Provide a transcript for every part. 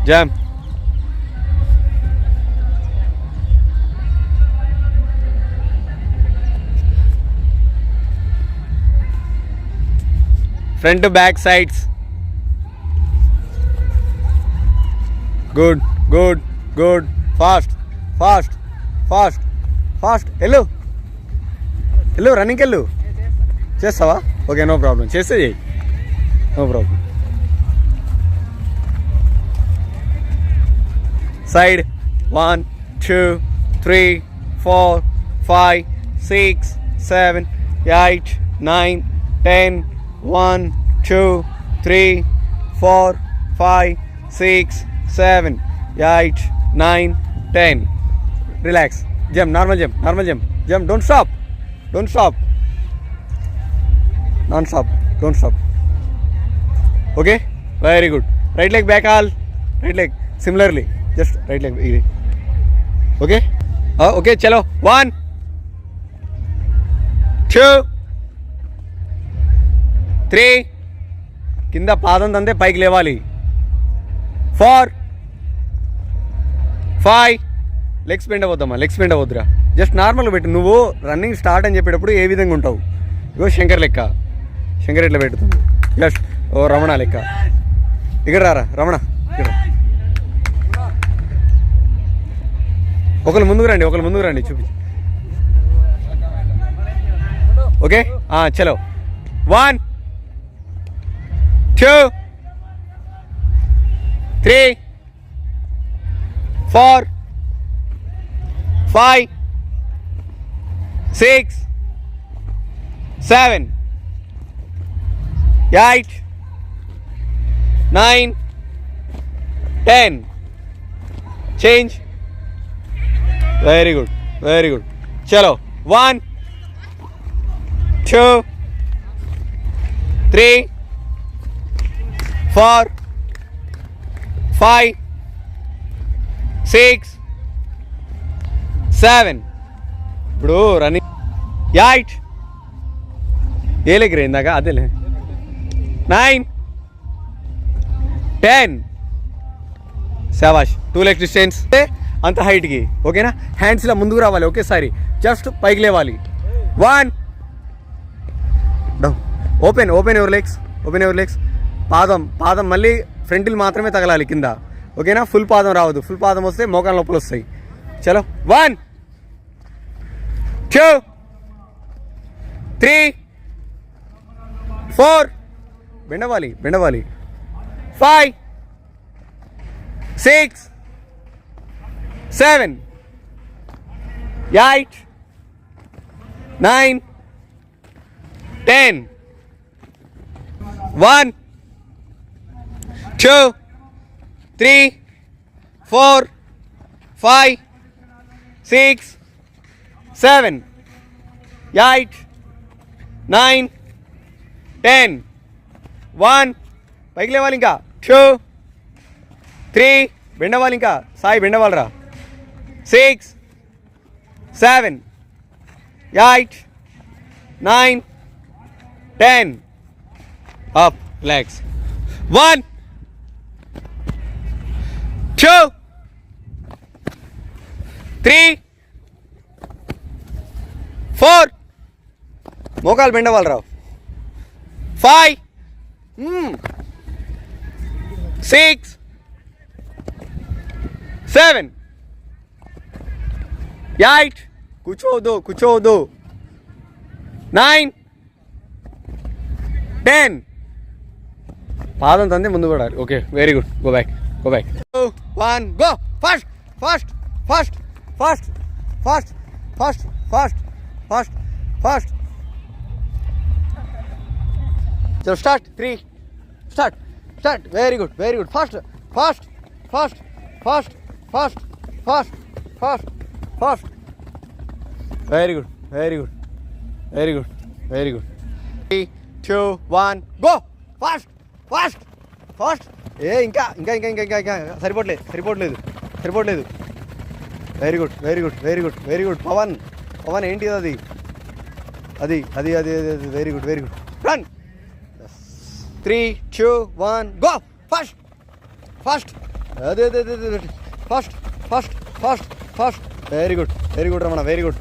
Jump. Front to back sides. Good, good, good. Fast, fast, fast, fast. Hello. Hello, running hello. చేస్తావా? Okay, no problem. చేస్తే చేయి, no problem. Side 1 2 3 4 5 6 7 8 9 10 1 2 3 4 5 6 7 8 9 10. Relax. Jump, normal jump, normal jump. Jump, don't stop. Don't stop. Non-stop. Don't stop. Okay? Very good. Right leg back all. Right leg. Similarly. Just right leg. Okay? Okay, chalo. 1 2 3. కింద పాదం తందే పైకి లేవాలి. 4 5. Legs bend అవ్వద్దమ్మా, legs bend అవ్వద్దురా. Just నార్మల్గా పెట్టు. నువ్వు running start అని చెప్పేటప్పుడు ఏ విధంగా ఉంటావు? ఇగో శంకర్ లెక్క. శంకర్ ఇట్లా పెట్టుతుంది. జస్ట్ ఓ రమణ లెక్క. ఇక్కడ రారా రమణ, ఇక్కడ ఒకరు ముందుకు రండి, ఒకరు ముందుకు రండి, చూపించి. ఓకే, చలో. 1 2 3 4 5 6 7 8 9 10. Change. Very good, very good. Chalo. 1 2 3 4 5 6 7. ఇప్పుడు రన్నింగ్ 8. ఏ లెగ్ రే ఇందాక? అదేలే. 9 10. శాబాష్. 2 లెగ్ డిస్టెన్స్ అంత హైట్కి. ఓకేనా? హ్యాండ్స్ ఇలా ముందుకు రావాలి ఒకేసారి. జస్ట్ పైకి లేవాలి. 1 down. Open, open your legs, open your legs. పాదం మళ్ళీ ఫ్రంటిల్ మాత్రమే తగలాలి కింద. ఓకేనా? ఫుల్ పాదం రావద్దు. ఫుల్ పాదం వస్తే మోకాళ్ళ నొప్పులు వస్తాయి. చలో. 1 2 3 4. బెండవాలి, బెండవాలి. 5 6 7 8 9 10. 1 2 3 4 5 6 7 8 9 10. 1 పైకి లేవాలి. ఇంకా 2 3 బెండవాలి. ఇంకా సాయి బెండవాలరా. 6 7 8 9 10. Up, relax. 1 2 3 4. మోకాలు బెండవాలరా. 5 6 7 8. కూర్చోవద్దు. 9 10. పాదం తంది ముందు పడాలి. Okay, very good. Go back, go back. 2 1 go. Fast fast fast fast fast fast fast fast fast. చలో start. 3 start. Very good, very good. Fast fast fast fast fast fast fast fast. Very good, very good, very good, very good. 3 2 1 go. Fast fast fast. ఇంకా ఇంకా ఇంకా ఇంకా ఇంకా ఇంకా సరిపోవట్లేదు. Very good, very good, very good, very good. Pawan ఏంటి అది? Very good, very good. Run. 3 2 1 go. Fast fast అదే అదే అదే fast fast fast fast. Very good Ramana, very good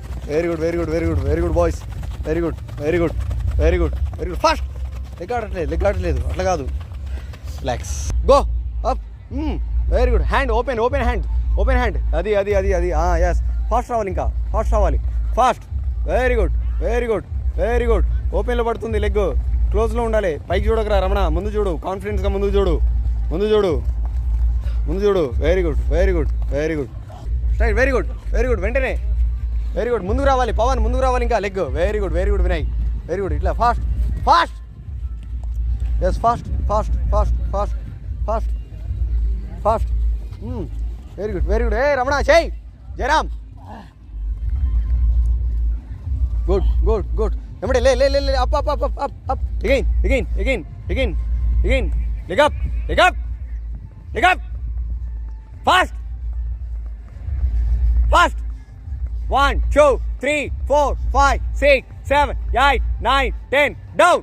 boys, very good fast. Leg ఆడట్లేదు అట్లా కాదు, relax, go up. Very good. Hand open hand, అది ఎస్. ఫాస్ట్ రావాలి, ఇంకా ఫాస్ట్ రావాలి, ఫాస్ట్. Very good. ఓపెన్లో పడుతుంది లెగ్, క్లోజ్లో ఉండాలి. పైకి చూడకరా రమణ, ముందు చూడు, కాన్ఫిడెన్స్గా ముందు చూడు. Very good. Straight, very good. వెంటనే వెరీ గుడ్. ముందుకు రావాలి పవన్, ఇంకా leg. Very good Vinay, very good. ఇట్లా ఫాస్ట్ ఎస్, ఫాస్ట్. Very good. ఏ రమణ చెయ్, జయరామ్. గుడ్. ఎమ్మడే లే up. Again leg up. Fast. 1 2 3 4 5 6 7 8 9 10. Down.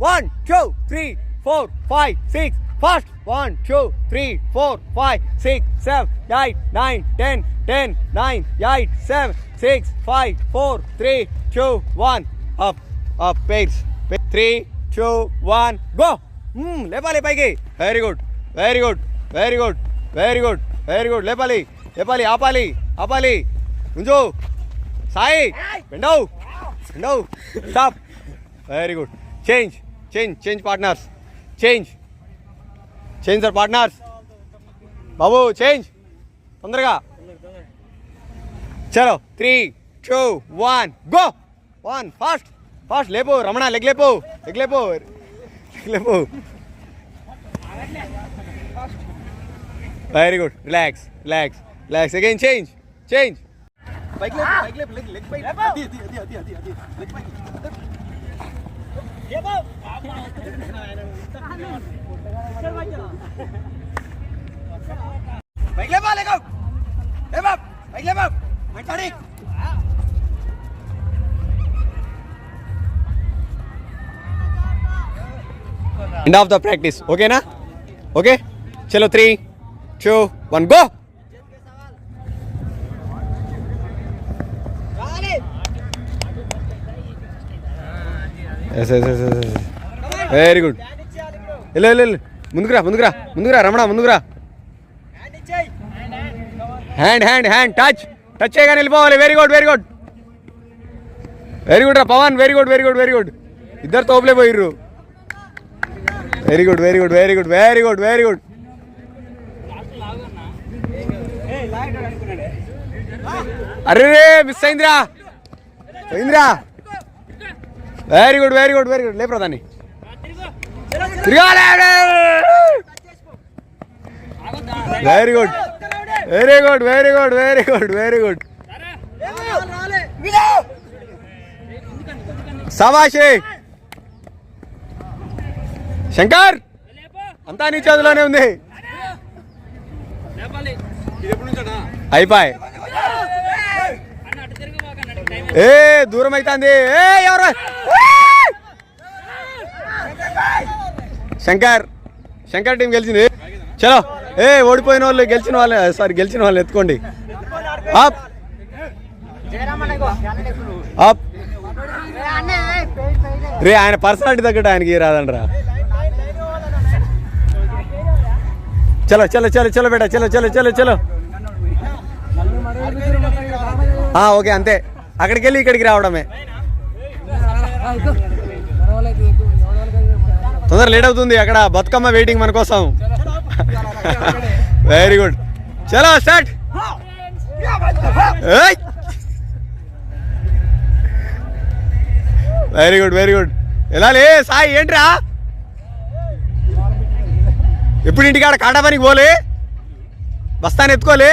1 2 3 4 5 6. Fast. 1 2 3 4 5 6 7 8 9 10. 10 9 8 7 6 5 4 3 2 1. Up. Pairs. 3 2 1 go. లేపాలి పైకి. Very good. లేపాలి. ఆపాలి. ఉంజు. సాయి. బెండౌ. Stop. Very good. Change partners. Change the partners. బాబు చేంజ్ తొందరగా. చలో 3 2 1 గో. 1 ఫాస్ట్. లేపు రమణ, లెగ్ లేపు. Very good. Relax. Again change. పైకి లేపు. లెగ్ పైకి. లెగ్ పైకి. End of the practice. Okay na? Okay? Chalo 3 2 1 go. Yes. Very good. వెళ్ళు. ముందుకురా రమణ, ముందుకురా. హ్యాండ్ టచ్ చేయగానే వెళ్ళిపోవాలి. వెరీ గుడ్ రా పవన్. Very good. ఇద్దరు తోపులే పోయిర్రు. Very good. అరే మిస్ అయిందిరా. Very good. లేపురా దాన్ని. తిరగాలి. Very good. శభాష్. శంకర్ అంతా నీ చేతిలోనే ఉంది. అయిపోయి దూరం అవుతుంది. శంకర్ టీం గెలిచింది. చలో ఓడిపోయిన వాళ్ళు గెలిచిన వాళ్ళు ఎత్తుకోండి. అప్. రే ఆయన పర్సనాలిటీ తగ్గట్టు ఆయనకి రాదండ్రా. చలో బేటా చలో. ఓకే అంతే. అక్కడికి వెళ్ళి ఇక్కడికి రావడమే. తొందర లేట్ అవుతుంది, అక్కడ బతుకమ్మ వెయిటింగ్ మన కోసం. Very good. చలో స్టార్ట్. Very good. వెళ్ళాలి. సాయి ఏంట్రా ఎప్పుడు ఇంటికాడ కాటా పనికి పోలే, బస్తాన్ని ఎత్తుకోలే.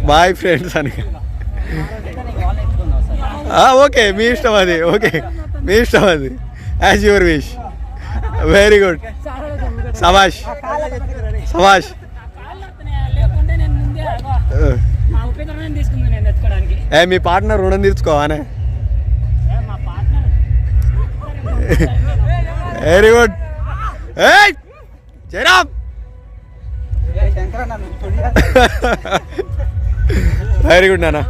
బాయ్ ఫ్రెండ్స్ అని. ఓకే మీ ఇష్టం అది. As your wish. Very good. శభాష్. తీసుకుంది నేను ఎత్తుకోవడానికి. మీ పార్ట్నర్ రుణం తీర్చుకోవానే. Very good. Jayaram very good నాన్న.